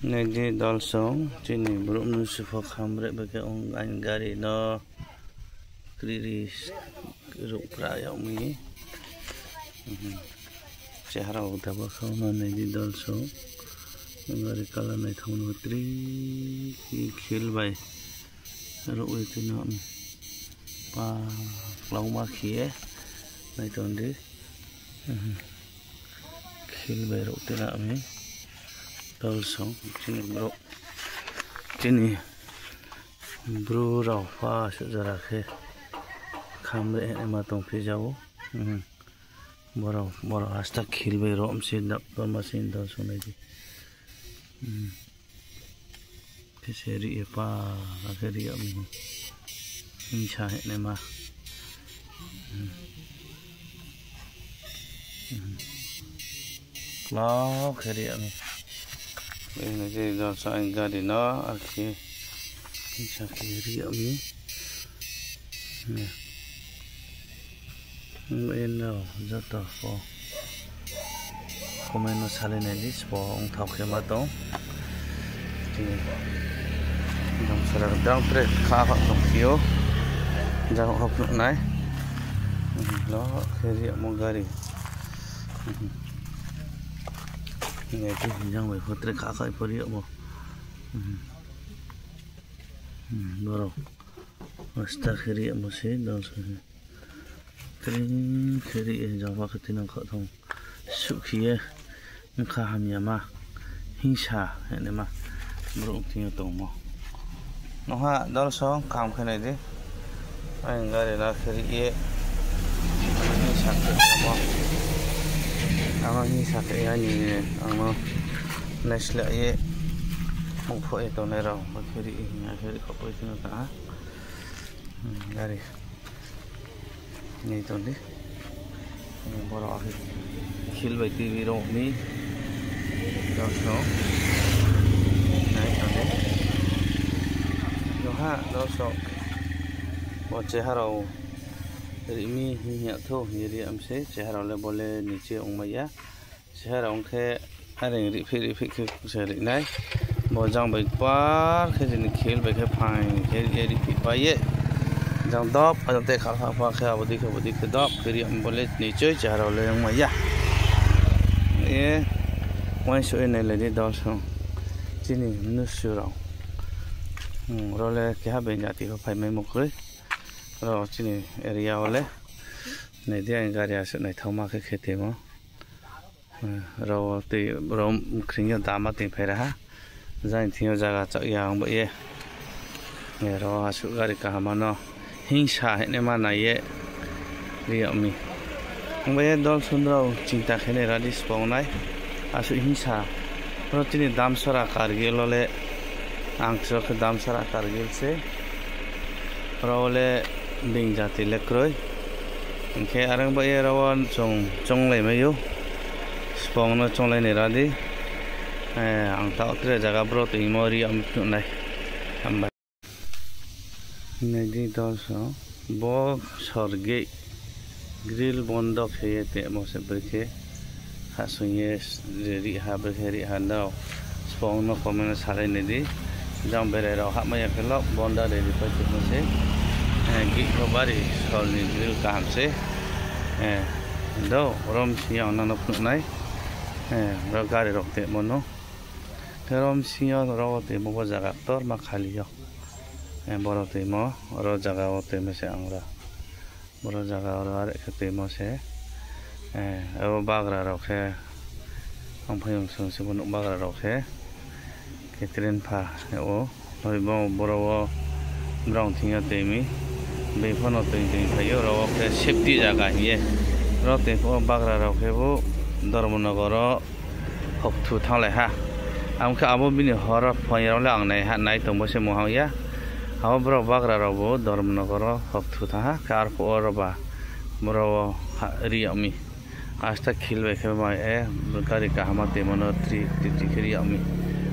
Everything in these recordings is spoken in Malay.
Nedi dalsong cini belum nusufak hamre bagi orang gari no kriris ruk praya umi cehara udah bakal mana nedi dalsong gari kala nai thong tri khil bai ruk itu no pa lau ma khie nai tondi khil bai ruk tira umi dalsong cini bro rau fa sejara ke kamre ema tong pe jauh boro hasta khil bai rom sin dap to masin dalsong lagi keseri pa akeri ami insha nema lo keri ami ini jadi dalsong gadi no arki insha keri ami ini jatuh po komen sale nelis po ong thau ke matong ini dong sarar dang tre kha kha tong kio jang hop nai lo keri mo gari ini tu jang bai khotre kha kha pori mo boro asta keri mo se dalsong keri jang wa khatin kha thong sukhiye kha hamyama hingsha ene ma bro ting tong mo no ha dalsong kam khanai de ai gari la keri e hingsha ke mo ama hingsha ke ani ama nesla e mo pho e to ne ra ma keri nya keri ko po tin ta gari ni to ni boro ahi khil bai ti vi ro mi dalsong nai to ni no ha dalsong bo chehara rimi hinya tho hiri amse chehara le bole niche ongmaya chehara ongkhe areng ri phi ke seri nai bo jang bai par khe ni khil bai khe phai khe ri phi pa ye jang dop ajang te khal kha khe abodi ke dop kiri am bole niche chehara le ongmaya e wan so ne le di dalsong chini nusuro role ke ha be jati ko phai mai mokre ro chini area ole ne dia gari asu nai thoma ke khete mo ro te rom khring da ma te phera ha zain thio jaga cha yang ba ye ne ro asu gari ka ma no hingsha ne ma na ye ri ami ba ye dol sundro cinta khene radis pawnai asu hingsha ro chini damsara kargil ole angso ke damsara kargil se ro ole bing jati lekroi ke arang ba ye rawon chong lai mayu spong no chong lai ne radi ang ta tre jaga bro te mori am nai amba nedi dalsong bo sorge grill bondo kheye te mo se berke hasunye ri ha berke ha no spong no komen sare nedi jang bere ro ha maya kelo bonda de ri pa mo se gi ko bari sol ni grill kam se do rom siang na no nai ro gari ro te mo no rom siang ro te mo ba jaga tor ma khali yo boro te mo ro jaga o te me se angra boro jaga ro are te mo se ro bagra ro khe ang phayong sung se bon bagra ro khe ke tren pha o noi bo boro wo brong thing te mi be phono te phayo ro khe safety jaga ye ro te ko bagra ro khe bo Dharmanagar hok thu thang lai ha am kha abo bini hor phayro la ang nai ha nai to mo se mo ha ya abo bro bagra ro bo Dharmanagar hok thu tha ha kar ko ro ba bro ri ami asta khil be khe ma e gari ka hama te mono tri khiri ami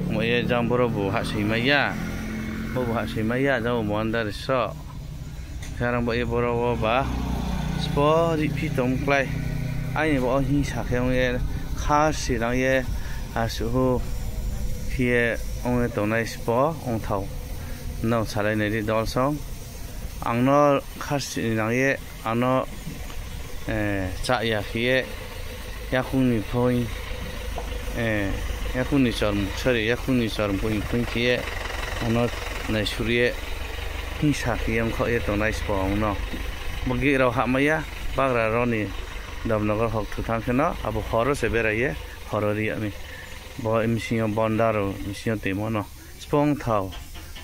mo ye jam bro bu ha si maya bo ha si maya ja mo andar so kharang bo ye bro ba spo ri phi tom klai ai bo hi sa khe ye kha si rang ye asu hier on est on sport on thau no salai ne di dol song angno khas nang ye ano cha ya khie ya khuni phoi ya khuni charm chari ya khuni charm phoi khie ano na shurie hi sa khiem kho ye on sport no bagi ro ha maya bagra roni damnagar hok thu thang khena abo horo se beraye horori ami bo emission bondaro mission temono spong thau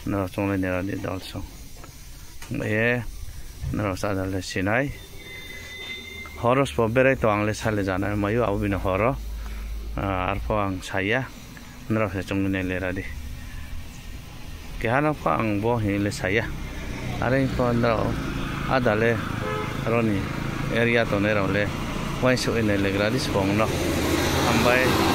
na chongle nera di dalso ye na sa dal sinai horo spo berai to angle sale jana mayu abina horo arpo ang saya na se chongle lera di ke hana pa ang bo hele saya are ko na adale roni area to nera le wai so ene le gradis spong no ambai